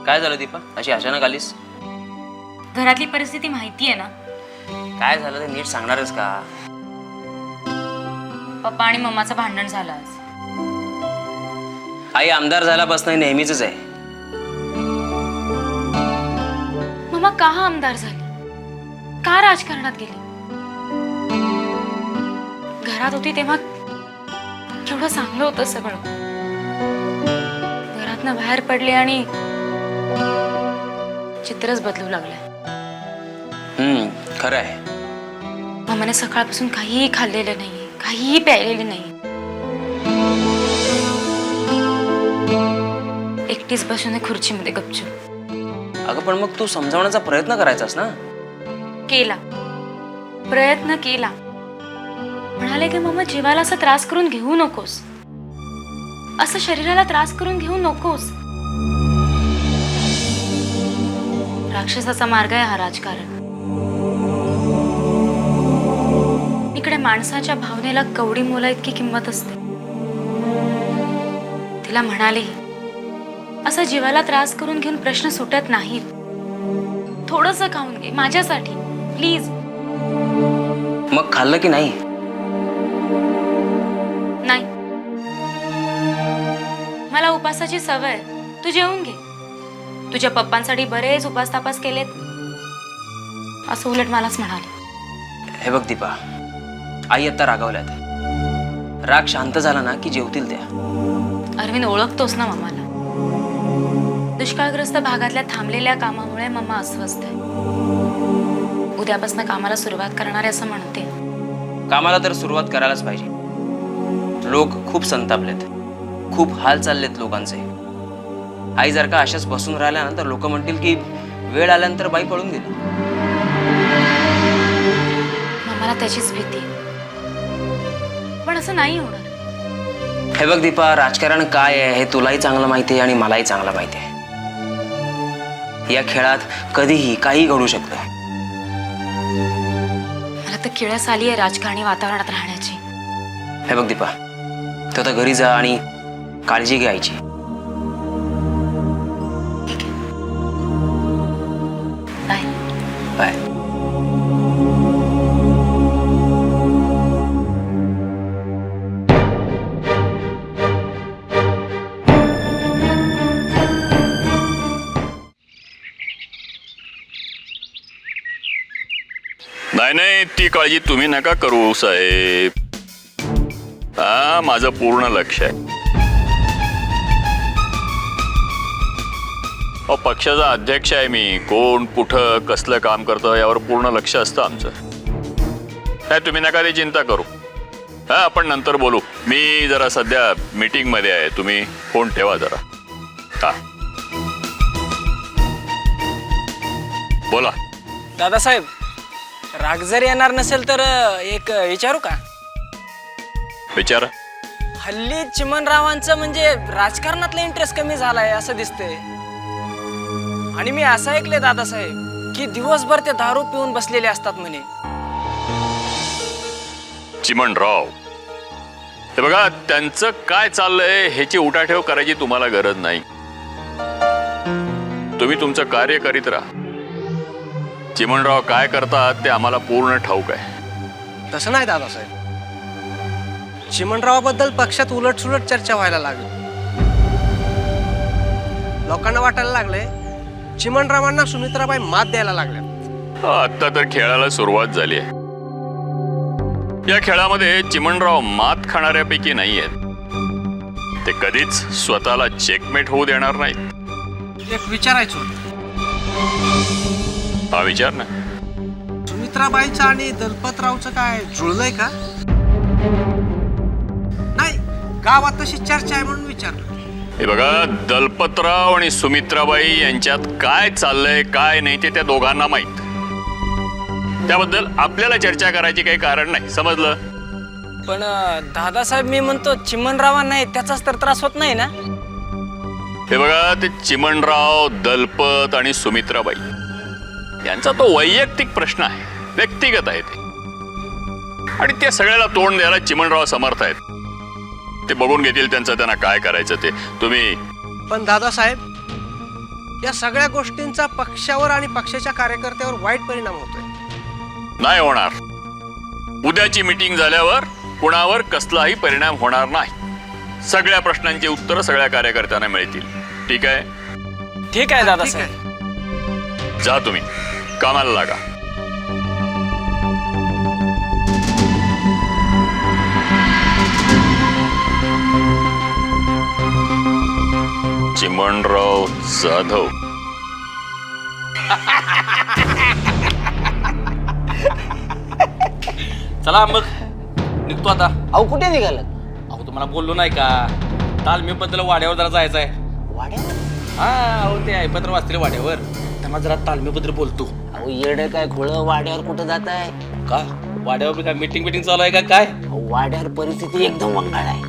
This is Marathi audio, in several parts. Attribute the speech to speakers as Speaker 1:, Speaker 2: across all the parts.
Speaker 1: काय झालं दीपा, अशी अचानक आलीस?
Speaker 2: घरातली परिस्थिती माहिती आहे ना.
Speaker 1: काय झालं ते नीट सांगणारच का?
Speaker 2: पप्पा आणि मम्माचं भांडण झालं आज.
Speaker 1: आई आमदार झाल्यापासून नेहमीच आहे.
Speaker 2: मम्मा का आमदार झाली, का राजकारणात गेली? घरात होती तेव्हा केवढं चांगलं होतं सगळं. घरातनं बाहेर पडले आणि चित्रच बदलू लागलंय.
Speaker 1: खरं आहे.
Speaker 2: मम्माने सकाळपासून काहीही खाल्लेलं नाहीये, काहीही प्यायलेलं नाही. एकटीच बसून आहे खुर्चीमध्ये गपचूप.
Speaker 1: अगं पण मग तू समजावण्याचा प्रयत्न करायचास ना.
Speaker 2: केला, प्रयत्न केला. म्हणाले की मम्मा जीवाला असा त्रास करून घेऊ नकोस, असं शरीराला त्रास करून घेऊ नकोस. राक्षसाचा मार्ग आहे हा राजकारण. इकडे माणसाच्या भावनेला कवडी मोला इतकी किंमत असते. तिला म्हणाले असा जीवाला त्रास करून घेऊन प्रश्न सुटत नाहीत. थोडंसं खाऊन घे माझ्यासाठी प्लीज.
Speaker 1: मग खाल्लं की नाही?
Speaker 2: नाही, मला उपासाची सवय. तू जेवून घे. तुझ्या पप्पांसाठी बरेच उपास तापास केलेत असं उलट मलाच म्हणाले.
Speaker 1: हे बघ दीपा, आई आता रागावल्यात. राग शांत झाला ना की जेवतील त्या.
Speaker 2: अरविंद ओळखतोस ना मम्माला. दुष्काळग्रस्त भागातल्या थांबलेल्या कामामुळे मम्मा अस्वस्थ आहे. उद्यापासून कामाला सुरुवात करणार आहे असं म्हणते.
Speaker 1: कामाला तर सुरुवात करायलाच पाहिजे. लोक खूप संतापलेत, खूप हाल चाललेत लोकांचे. आई जर का अशाच बसून राहिल्या ना तर लोक म्हणतील की वेळ आल्यानंतर बाई पळून गेली.
Speaker 2: मम्माला त्याचीच भीती, पण असं नाही होणार.
Speaker 1: हे बघ दीपा, राजकारण काय आहे हे तुलाही चांगलं माहिती आहे आणि मलाही चांगलं माहिती आहे. या खेळात कधीही काही घडू शकतं.
Speaker 2: मला तर किळस आली आहे राजकारणी वातावरणात राहण्याची.
Speaker 1: हे बघ दीपा, तू आता घरी जा आणि काळजी घ्यायची.
Speaker 2: ठीक आहे, बाय.
Speaker 1: बाय.
Speaker 3: नाही नाही, ती काळजी तुम्ही नका करू साहेब. हा, माझं पूर्ण लक्ष आहे. पक्षाचा अध्यक्ष आहे मी. कोण कुठं कसलं काम करतं यावर पूर्ण लक्ष असतं आमचं. काय तुम्ही नका ती चिंता करू. हा, आपण नंतर बोलू. मी जरा सध्या मीटिंग मध्ये आहे. तुम्ही फोन ठेवा जरा. हा, बोला.
Speaker 4: दादासाहेब, राग जर येणार नसेल तर एक विचारू का?
Speaker 3: विचार.
Speaker 4: हल्ली चिमणरावांचं म्हणजे राजकारणातला इंटरेस्ट कमी झालाय असं दिसतंय. आणि मी असं ऐकलंय दादासाहेब की दिवसभर ते दारू पिऊन बसलेले असतात म्हणे.
Speaker 3: चिमणराव, हे बघा, त्यांचं काय चाललंय ह्याची उठाठेव करायची तुम्हाला गरज नाही. तुम्ही तुमचं कार्य करीत राहा. चिमणराव काय करतात ते आम्हाला पूर्ण ठाऊक आहे.
Speaker 5: तसं नाही दादासाहेब, चिमणरावाबद्दल पक्षात उलटसुलट चर्चा व्हायला लागली. लोकांना वाटायला लागले चिमणरावांना सुमित्राबाई मात द्यायला लागल्या.
Speaker 3: आता तर खेळाला सुरुवात झाली आहे. या खेळामध्ये चिमणराव मात खाणाऱ्यापैकी नाही आहेत. ते कधीच स्वतःला चेकमेट होऊ देणार नाहीत.
Speaker 5: एक विचारायचं होतं.
Speaker 3: हा, विचार ना.
Speaker 5: सुमित्राबाईचं आणि दलपतरावचं काय जुळलंय का? नाही, गावात तशी चर्चा आहे म्हणून विचारलं.
Speaker 3: हे बघा, दलपतराव आणि सुमित्राबाई यांच्यात काय चाललंय काय नाही ते त्या दोघांना माहित. त्याबद्दल आपल्याला चर्चा करायची काही कारण नाही, समजलं?
Speaker 4: पण दादासाहेब, मी म्हणतो चिमणरावांना त्याचाच तर त्रास होत नाही ना?
Speaker 3: हे बघा, ते चिमणराव, दलपत आणि सुमित्राबाई यांचा तो वैयक्तिक प्रश्न आहे, व्यक्तिगत आहे ते. आणि त्या सगळ्याला तोंड द्यायला चिमणराव समर्थ आहेत. ते बघून घेतील त्यांना काय करायचं ते. तुम्ही
Speaker 5: पण दादासाहेब, या सगळ्या गोष्टींचा पक्षावर आणि पक्षाच्या कार्यकर्त्यावर वाईट परिणाम होतोय.
Speaker 3: नाही होणार. उद्याची मीटिंग झाल्यावर कुणावर कसलाही परिणाम होणार नाही. सगळ्या प्रश्नांची उत्तरं सगळ्या कार्यकर्त्यांना मिळतील. ठीक आहे?
Speaker 4: ठीक आहे
Speaker 5: ठीक
Speaker 4: दादासाहेब.
Speaker 5: आहे.
Speaker 3: जा तुम्ही कामाला लागा. चिमणराव जाधव.
Speaker 6: चला मग निघतो आता.
Speaker 7: अहो कुठे निघालात?
Speaker 6: अहो तुम्हाला बोललो नाही का, तालमीबद्दल वाड्यावर जरा जायचं आहे.
Speaker 7: वाड्या?
Speaker 6: हा अहो ते ऐपत्र वाचले वाड्यावर, त्यांना जरा तालमीबद्दल बोलतो.
Speaker 7: अहो येडे काय खोळ, वाड्यावर कुठं जात आहे?
Speaker 6: का वाड्यावर काय मीटिंग चालू आहे का काय?
Speaker 7: अहो, वाड्यावर परिस्थिती एकदम वंगाळ आहे.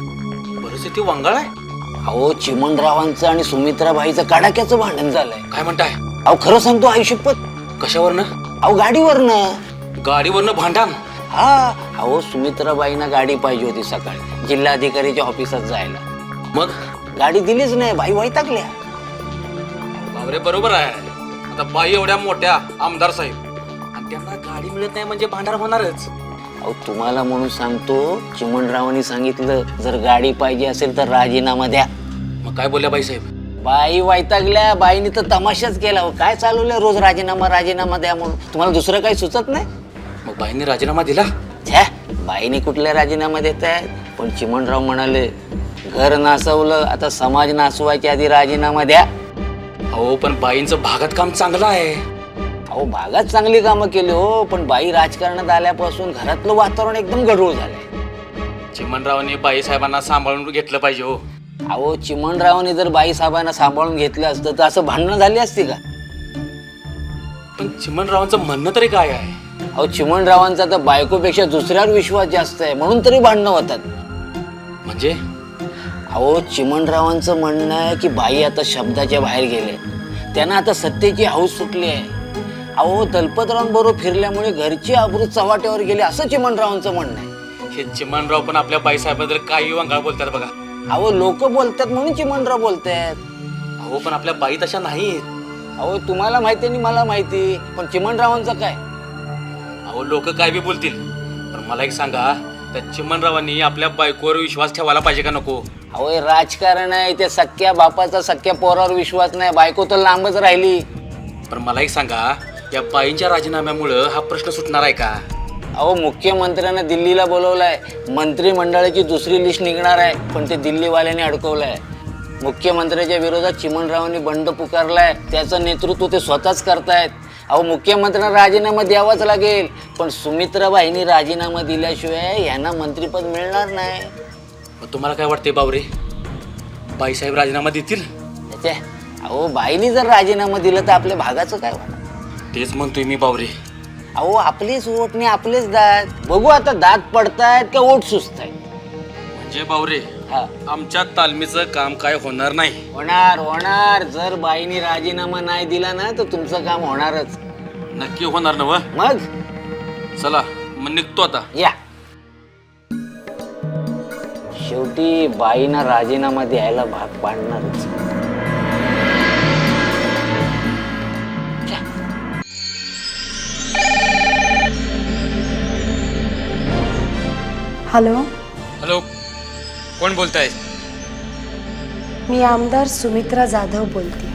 Speaker 6: परिस्थिती वांगाळ आहे.
Speaker 7: अहो चिमणरावांचं आणि सुमित्राबाईचं कडाक्याचं भांडण झालंय.
Speaker 6: काय म्हणताय?
Speaker 7: अहो खरं सांगतो आयुष्यपत.
Speaker 6: कशावरनं?
Speaker 7: अहो गाडीवरनं.
Speaker 6: गाडीवरनं भांडण?
Speaker 7: हा. अहो सुमित्राबाईंना गाडी पाहिजे होती सकाळी जिल्हाधिकारीच्या ऑफिसात जायला.
Speaker 6: मग
Speaker 7: गाडी दिलीच नाही. बाई वैतागल्या.
Speaker 6: बाबरे बरोबर आहे. आता बाई एवढ्या मोठ्या आमदार साहेब आणि त्यांना गाडी मिळत नाही म्हणजे भांडण होणारच.
Speaker 7: अहो तुम्हाला म्हणून सांगतो, चिमणरावांनी सांगितलं जर गाडी पाहिजे असेल तर राजीनामा द्या.
Speaker 6: मग काय बोलल्या बाई साहेब?
Speaker 7: बाई वैतागल्या. बाईनी तर तमाशाच केला. हो काय चालवलंय रोज राजीनामा द्या म्हणून. तुम्हाला दुसरं काही सुचत नाही?
Speaker 6: मग बाईंनी राजीनामा दिला?
Speaker 7: छ्या, बाईने कुठल्या राजीनामा देत आहेत? पण चिमणराव म्हणाले घर नासवलं, आता समाज नासवायच्या आधी राजीनामा द्या.
Speaker 6: अहो पण बाईंचं भागात काम चांगलं आहे.
Speaker 7: अहो भागात चांगली कामं केली हो, पण बाई राजकारणात आल्यापासून घरातलं वातावरण एकदम गढूळ झालंय.
Speaker 6: चिमणरावांनी बाई साहेबांना सांभाळून घेतलं पाहिजे हो.
Speaker 7: अहो चिमणरावांनी जर बाई साहेबांना सांभाळून घेतलं असतं तर असं भांडणं झाली असती का?
Speaker 6: पण चिमणरावांचं म्हणणं तरी काय आहे?
Speaker 7: अहो चिमणरावांचा तर बायकोपेक्षा दुसऱ्यावर विश्वास जास्त आहे म्हणून तरी भांडणं होतात.
Speaker 6: म्हणजे
Speaker 7: अहो चिमणरावांचं म्हणणं आहे की बाई आता शब्दाच्या बाहेर गेले. त्यांना आता सत्तेची हौस सुटली आहे. अहो दलपतरावांबरोबर फिरल्यामुळे घरची आबरू चव्हाट्यावर गेली असं चिमणरावांचं म्हणणं आहे.
Speaker 6: हे चिमणराव पण आपल्या बाई साहेबांबद्दल काही वांगाळ बोलतात बघा.
Speaker 7: अहो लोक बोलतात म्हणून चिमणराव बोलतात.
Speaker 6: अहो पण आपल्या बाई तशा नाहीत.
Speaker 7: अहो तुम्हाला माहिती आणि मला माहिती, पण चिमणरावांचं काय?
Speaker 6: अहो लोक काय बी बोलतील, पण मला एक सांगा, त्या चिमणरावांनी आपल्या बायकोवर विश्वास ठेवायला पाहिजे का नको?
Speaker 7: अहो हे राजकारण आहे. ते सख्या बापाचा सख्या पोरावर विश्वास नाही. बायको तर लांबच राहिली.
Speaker 6: पण मला एक सांगा, या बाईंच्या राजीनाम्यामुळं हा प्रश्न सुटणार आहे का?
Speaker 7: अहो मुख्यमंत्र्यांना दिल्लीला बोलवलंय. मंत्रिमंडळाची दुसरी लिस्ट निघणार आहे, पण ते दिल्लीवाल्यांनी अडकवलंय. मुख्यमंत्र्याच्या विरोधात चिमणरावांनी बंड पुकारलाय. त्याचं नेतृत्व ते स्वतःच करतायत. अहो मुख्यमंत्र्यांना राजीनामा द्यावाच लागेल, पण सुमित्राबाईंनी राजीनामा दिल्याशिवाय यांना मंत्रिपद मिळणार नाही.
Speaker 6: मग तुम्हाला काय वाटते बावरे, बाईसाहेब राजीनामा देतील?
Speaker 7: त्याच्या अहो बाईनी जर राजीनामा दिला तर आपल्या भागाचं काय होणार?
Speaker 6: तेच म्हणतोय मी बावरे.
Speaker 7: अहो आपलीच वोट नाही आपलेच दात. बघू आता दात पडतायत का वोट सुचतायत.
Speaker 6: म्हणजे बावरे
Speaker 7: हा
Speaker 6: आमच्या तालमीचं काम काय होणार नाही?
Speaker 7: होणार. जर बाईनी राजीनामा नाही दिला ना तर तुमचं काम होणारच.
Speaker 6: नक्की होणार ना? व
Speaker 7: मग
Speaker 6: चला मग निघतो आता.
Speaker 7: या. शेवटी बाईना राजीनामा द्यायला भाग पाडणारच.
Speaker 8: हॅलो,
Speaker 9: हॅलो, कोण बोलताय?
Speaker 8: मी आमदार सुमित्रा जाधव बोलते.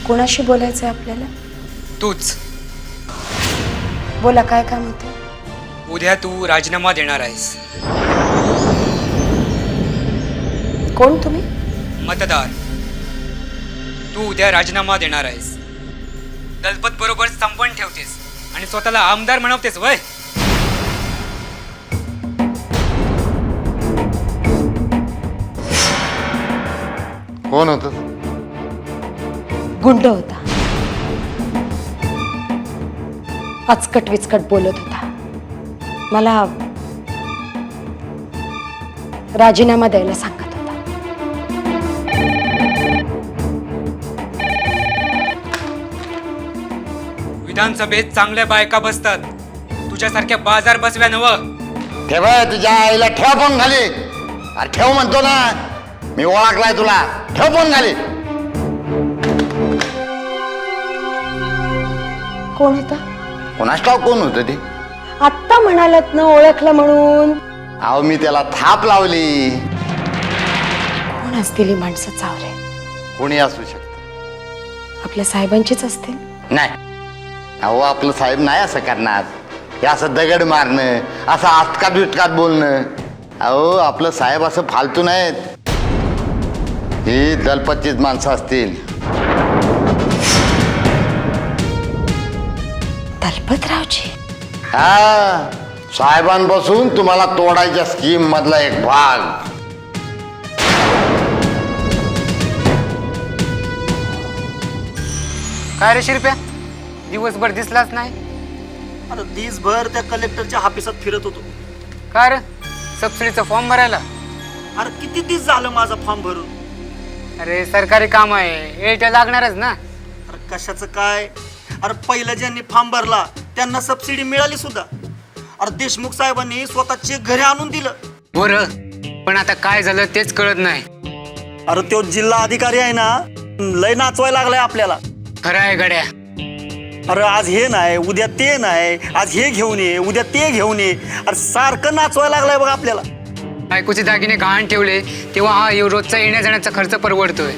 Speaker 8: कोणाशी बोलायचं आहे आपल्याला?
Speaker 9: तूच.
Speaker 8: बोला, काय काम होतं?
Speaker 9: उद्या तू राजीनामा देणार आहेस.
Speaker 8: कोण तुम्ही?
Speaker 9: मतदार. तू उद्या राजीनामा देणार आहेस. दलपत बरोबर संपन्न ठेवतेस आणि स्वतःला आमदार म्हणवतेस वय.
Speaker 10: कोण होत?
Speaker 8: गुंड होता. अचकट विचकट बोलत होता. मला राजीनामा द्यायला सांगत होता.
Speaker 9: विधानसभेत चांगल्या बायका बसतात, तुझ्यासारख्या बाजार बसव्या नवं.
Speaker 10: ठेवा तुझ्या आईला. ठेव फोन खाली. अरे ठेव म्हणतो ना मी. ओळखलाय तुला. ठेव फोन खाली.
Speaker 8: कोण होता?
Speaker 10: कोणाच ठाव कोण होतं ते?
Speaker 8: आत्ता म्हणालात ना ओळखलं म्हणून.
Speaker 10: अहो मी त्याला थाप लावली.
Speaker 8: कोण असतील ही माणसं चावरे?
Speaker 10: कोणी असू शकतं.
Speaker 8: आपल्या साहेबांचीच असतील.
Speaker 10: नाही, अहो आपलं साहेब नाही असं करणार. हे असं दगड मारणं, असं आटकात बिटकात बोलणं. अहो आपलं साहेब असं फालतू नाहीत. ही दलपतचीच माणसं असतील.
Speaker 8: दलपतरावजी?
Speaker 10: हा, साहेबांपासून तुम्हाला तोडायच्या स्कीम मधला एक भाग.
Speaker 9: काय रे शिरप्या, दिवसभर दिसलाच नाही.
Speaker 11: अरे दिवसभर त्या कलेक्टरच्या ऑफिसात फिरत होतो.
Speaker 9: काय रे, सबसिडीचा फॉर्म भरायला?
Speaker 11: अरे किती दिवस झालं माझा फॉर्म भरून.
Speaker 9: अरे सरकारी काम आहे, एअरटेल लागणारच ना.
Speaker 11: अरे कशाचं काय. अरे पहिलं ज्यांनी फॉर्म भरला त्यांना सबसिडी मिळाली सुद्धा. अरे देशमुख साहेबांनी स्वतः चेक घरी आणून दिलं.
Speaker 9: बरं, पण आता काय झालं तेच कळत नाही.
Speaker 11: अरे तो जिल्हा अधिकारी आहे ना, लय नाचवायला लागलाय आपल्याला.
Speaker 9: खरं आहे गड्या.
Speaker 11: अरे आज हे नाही, उद्या ते नाही, आज हे घेऊन ये, उद्या ते घेऊन ये. अरे सारखं नाचवायला लागलाय बघ आपल्याला.
Speaker 9: बायकोचे दागिने गहाण ठेवले तेव्हा हा रोजचा येण्या जाण्याचा खर्च परवडतोय.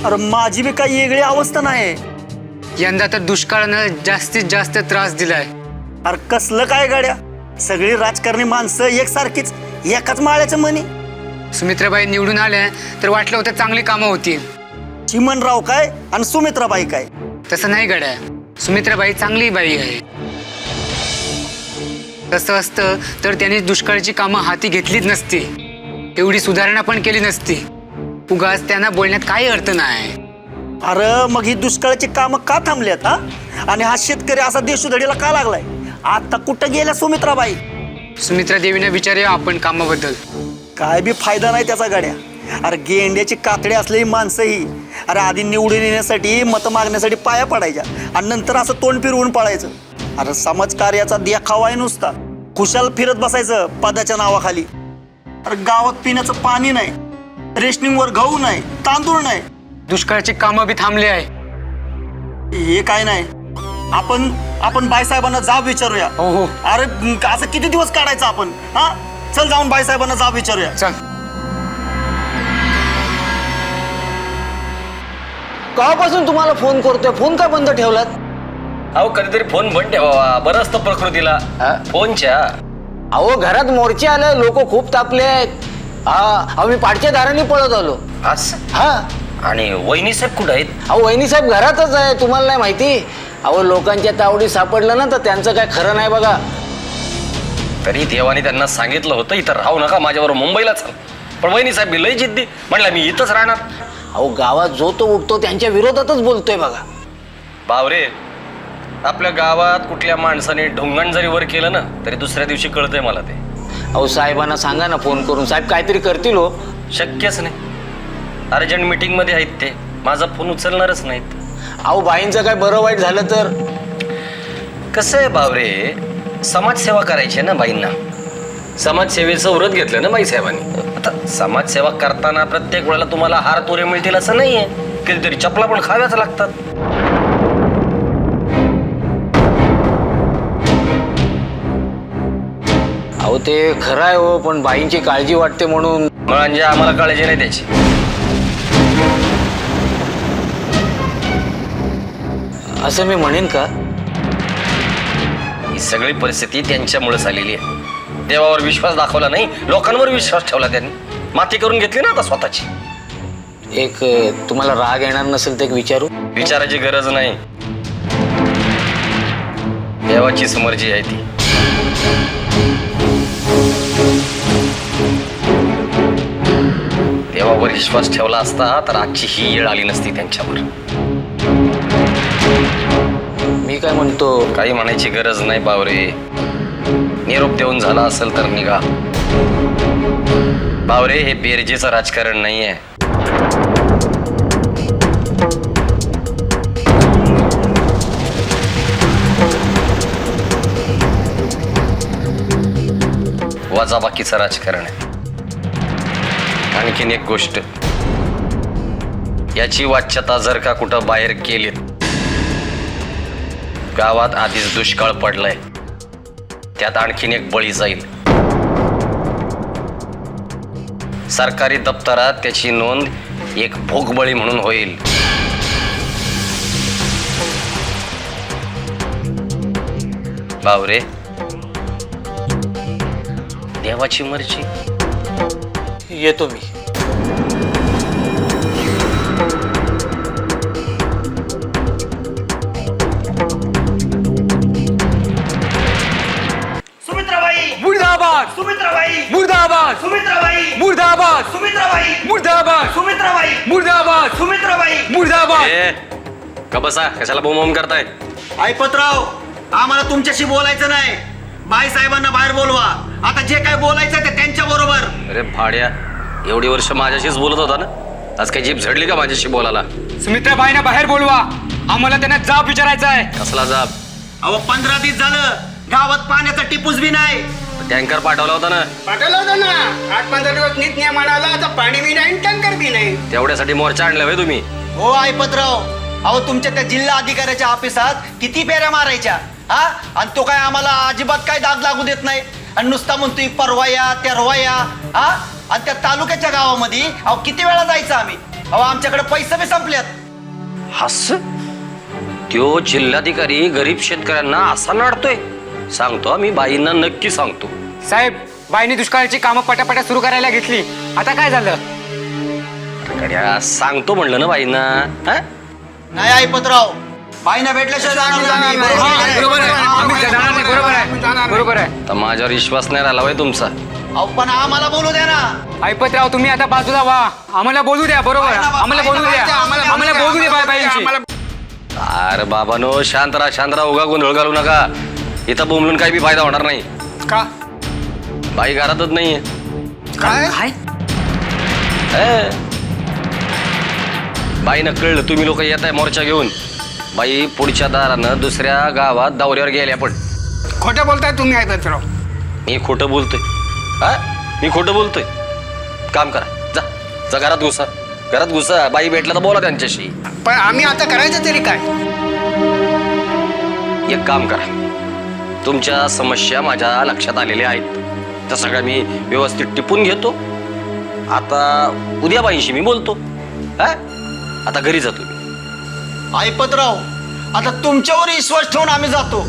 Speaker 11: अरे माझी बी काही वेगळी अवस्था नाही.
Speaker 9: यंदा तर दुष्काळानं जास्तीत जास्त त्रास दिलाय.
Speaker 11: अरे कसलं काय गाड्या, सगळी राजकारणी माणसं एकसारखीच, एकाच माळ्याचं मनी.
Speaker 9: सुमित्राबाई निवडून आल्या तर वाटलं होतं चांगली कामं होतील.
Speaker 11: चिमणराव काय आणि सुमित्राबाई काय?
Speaker 9: तसं नाही गड्या, सुमित्राबाई चांगली बाई आहे. तसं असतं तर त्यांनी दुष्काळाची कामं हाती घेतलीच नसती, एवढी सुधारणा पण केली नसती. उगाच त्यांना बोलण्यात काही अर्थ नाही.
Speaker 11: अरे मग ही दुष्काळाची कामं का थांबल्यात हा? आणि हा शेतकरी असा देशोधडीला का लागलाय? आता कुठं गेल्या सुमित्राबाई?
Speaker 9: सुमित्रा देवीने विचारूया आपण कामाबद्दल.
Speaker 11: काय बी फायदा नाही त्याचा गाड्या. अरे गेंड्याची कातडी असलेली माणसं ही अरे आधी निवडून येण्यासाठी मतं मागण्यासाठी पाया पडायच्या आणि नंतर असं तोंड फिरवून पळायचं. अरे समाजकार्याचा देखावा आहे नुसता. खुशाल फिरत बसायचं पदाच्या नावाखाली. अरे गावात पिण्याचं पाणी नाही, रेशनिंगवर गहू नाही, तांदूळ नाही.
Speaker 9: दुष्काळाची कामं बी थांबली आहे.
Speaker 11: हे काय नाही. आपण बाईसाहेबांना जाब विचारूया.
Speaker 9: हो हो,
Speaker 11: अरे असं किती दिवस काढायचं आपण हा? चल जाऊन बाईसाहेबांना जाब विचारूया.
Speaker 9: चल.
Speaker 7: केव्हापासून तुम्हाला फोन करतोय, फोन का बंद ठेवलात?
Speaker 1: अहो कधीतरी फोन बंद ठेवावा, बरं असतं प्रकृतीला. फोनच्या
Speaker 7: अहो घरात मोर्चे आले, लोक खूप तापले आहेत. हा, अहो मी पाठच्या दाराने पळत आलो.
Speaker 1: असं.
Speaker 7: हा,
Speaker 1: आणि वहिनी साहेब कुठं आहेत?
Speaker 7: अहो वहिनी साहेब घरातच आहे, तुम्हाला नाही माहिती? अहो लोकांच्या तावडी सापडलं ना तर त्यांचं काय खरं नाही बघा.
Speaker 1: तरी देवाने त्यांना सांगितलं होतं इथं राहू नका, माझ्याबरोबर मुंबईला चल. पण वहिनी साहेब लय जिद्दी, म्हटलं मी इथंच राहणार.
Speaker 7: अहो गावात जो तो उठतो त्यांच्या विरोधातच बोलतोय बघा.
Speaker 1: बावरे, आपल्या गावात कुठल्या माणसाने ढोंगण जरी वर केलं ना तरी दुसऱ्या दिवशी कळतंय मला ते.
Speaker 7: अहो साहेबांना सांगा ना फोन करून, साहेब काहीतरी करतील हो.
Speaker 1: शक्यच नाही, अर्जंट मीटिंग मध्ये आहेत ते, माझा फोन उचलणारच नाहीत.
Speaker 7: अहो बाईंचं काय बरं वाईट झालं तर?
Speaker 1: कसं आहे बावरे, समाजसेवा करायची आहे ना बाईंना. समाजसेवेचं व्रत घेतलं ना बाईसाहेबांनी. आता समाजसेवा करताना प्रत्येक वेळेला तुम्हाला हार तोरे मिळतील असं नाहीये, कधीतरी चपला पण खाव्याच लागतात.
Speaker 7: अहो ते खरं आहे हो, पण बाईंची काळजी वाटते म्हणून.
Speaker 1: म्हणजे आम्हाला काळजी नाही त्याची.
Speaker 7: असं मी म्हणेन का?
Speaker 1: ही सगळी परिस्थिती त्यांच्यामुळे झालेली आहे. देवावर विश्वास दाखवला नाही, लोकांवर विश्वास ठेवला त्यांनी. माती करून घेतली ना आता स्वतःची.
Speaker 7: एक तुम्हाला राग येणार नसेल तर एक विचारू?
Speaker 1: विचाराची गरज नाही, देवाचीच मर्जी आहे ती. देवावर विश्वास ठेवला असता तर आजची ही येळ आली नसती त्यांच्यावर.
Speaker 7: मी काय म्हणतो,
Speaker 1: काही म्हणायची गरज नाही बावरे. निरोप देऊन झाला असेल तर निघा. बावरे, हे बेरजेचं राजकारण नाहीये. वजाबाकीचं राजकारण आहे. आणखीन एक गोष्ट, याची वाच्यता जर का कुठं बाहेर केलीत
Speaker 12: गावात आधीच दुष्काळ पडलाय, त्यात आणखीन एक बळी जाईल. सरकारी दप्तरात त्याची नोंद एक भोगबळी म्हणून होईल. बावरे, देवाची मर्जी.
Speaker 6: येतो मी.
Speaker 9: मुर्दाबाद
Speaker 5: सुमित्राबाई
Speaker 9: मुर्दाबाद
Speaker 5: सुमित्राबाई
Speaker 9: मुर्दाबाद
Speaker 5: सुमित्राबाई
Speaker 9: मुर्दाबाद
Speaker 5: सुमित्राबाई
Speaker 9: मुर्दाबाद
Speaker 5: सुमित्राबाई
Speaker 9: मुर्दाबाद.
Speaker 12: का बसा, कशाला बोंबाबोंब करताय?
Speaker 11: ऐपतराव, आम्हाला तुमच्याशी बोलायचं नाही. बाई साहेबांना बाहेर बोलवा. आता जे काय बोलायचं ते त्यांच्या बरोबर.
Speaker 12: अरे भाड्या, एवढी वर्ष माझ्याशीच बोलत होता ना, आज काही जीभ झडली का माझ्याशी बोलायला?
Speaker 9: सुमित्राबाईंना बाहेर बोलवा, आम्हाला त्यांना जाब विचारायचा आहे.
Speaker 12: कसला जाब?
Speaker 11: अहो 15 दिवस झालं गावात पाण्याचा टिपूस बी नाही.
Speaker 12: टँकर पाठवला होता ना?
Speaker 9: पाठवलं होतं ना. 8-15 दिवस नीट नियम आला, आता पाणी बी नाही, टँकर बी नाही.
Speaker 12: तेवढ्यासाठी मोर्चा आणला होय तुम्ही?
Speaker 11: हो ऐपतराव, अहो तुमच्या त्या जिल्हा अधिकाऱ्याच्या ऑफिसात किती फेऱ्या मारायच्या हा, आणि तो काय आम्हाला अजिबात काय दाग लागू देत नाही. आणि नुसता म्हणतोय परवा या तेरवा या हा. आणि त्या तालुक्याच्या गावामध्ये अहो किती वेळा जायचं आम्ही. अहो आमच्याकडे पैसे बी संपल्यात.
Speaker 12: हस, त्यो जिल्हाधिकारी गरीब शेतकऱ्यांना असा नाडतोय? सांगतो आम्ही बाईंना, नक्की सांगतो.
Speaker 9: साहेब, बाईंनी दुष्काळाची कामं पटापटा सुरू करायला घेतली, आता काय झालं?
Speaker 12: गड्या, सांगतो म्हणलं ना बाईंना. हा?
Speaker 11: नाही ऐपतराव, बाईना भेटल्याशिवाय जाणार नाही.
Speaker 9: बरोबर आहे, आम्ही जाणार नाही. बरोबर आहे, बरोबर आहे.
Speaker 12: तर माझ्यावर विश्वास नाही राहिला होय तुमचा?
Speaker 11: अहो पण आम्हाला बोलू द्या ना.
Speaker 9: ऐपतराव, तुम्ही आता बाजूला व्हा, आम्हाला बोलू द्या. बरोबर, आम्हाला बोलू द्या, आम्हाला बोलू द्या बाईंशी.
Speaker 12: अरे बाबानो, शांत राहा, उगा गोंधळ घालू नका. इथं बोंबलून काही बी फायदा होणार नाही.
Speaker 9: का?
Speaker 12: बाई घरातच नाहीये.
Speaker 9: काय?
Speaker 12: बाईनं कळलं तुम्ही लोक येत आहे मोर्चा घेऊन. बाई पुढच्या दारानं दुसऱ्या गावात दौऱ्यावर गेल्या. पण
Speaker 9: खोटं बोलताय तुम्ही ऐपतराव.
Speaker 12: मी खोटं बोलतोय? हा, मी खोटं बोलतोय? काम करा, जा घरात घुसा. बाई भेटला तर बोला त्यांच्याशी.
Speaker 9: पण आम्ही आता करायचं तरी काय?
Speaker 12: एक काम करा, तुमच्या समस्या माझ्या लक्षात आलेल्या आहेत, त्या सगळ्या मी व्यवस्थित टिपून घेतो. आता उद्या बाईंशी मी बोलतो. हा, आता घरी जातो मी.
Speaker 11: ऐपतराव, आता तुमच्यावर विश्वास ठेवून आम्ही जातो,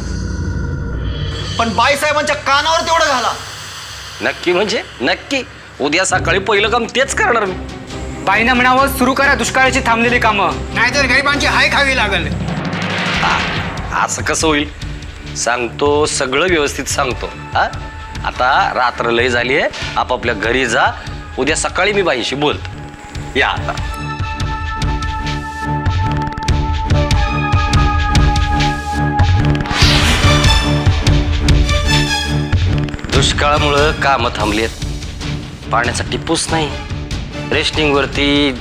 Speaker 11: पण बाईसाहेबांच्या कानावर तेवढं घाला.
Speaker 12: नक्की म्हणजे नक्की. उद्या सकाळी पहिलं काम तेच करणार मी.
Speaker 9: बाईंना म्हणावं सुरू करा दुष्काळाची थांबलेली कामं, नाहीतर गरिबांची हाय खावी लागल.
Speaker 12: असं कसं होईल? सांगतो, सगळं व्यवस्थित सांगतो. हा, आता रात्र लय झाली आहे, आपापल्या घरी जा. उद्या सकाळी मी बाईशी बोलतो. या आता. दुष्काळामुळं कामं थांबलीत, पाण्याचा टिपूस नाही. रेशनिंगवरती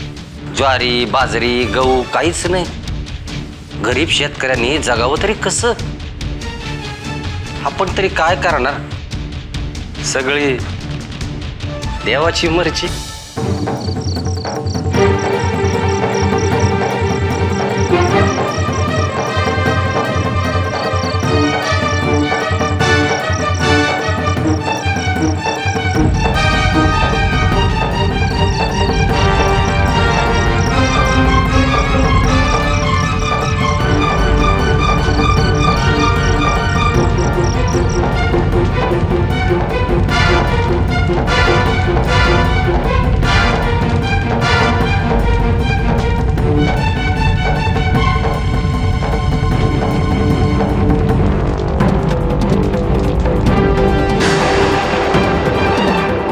Speaker 12: ज्वारी, बाजरी, गहू काहीच नाही. गरीब शेतकऱ्यांनी जगावं तरी कसं? आपण तरी काय करणार? सगळी देवाची मर्जी.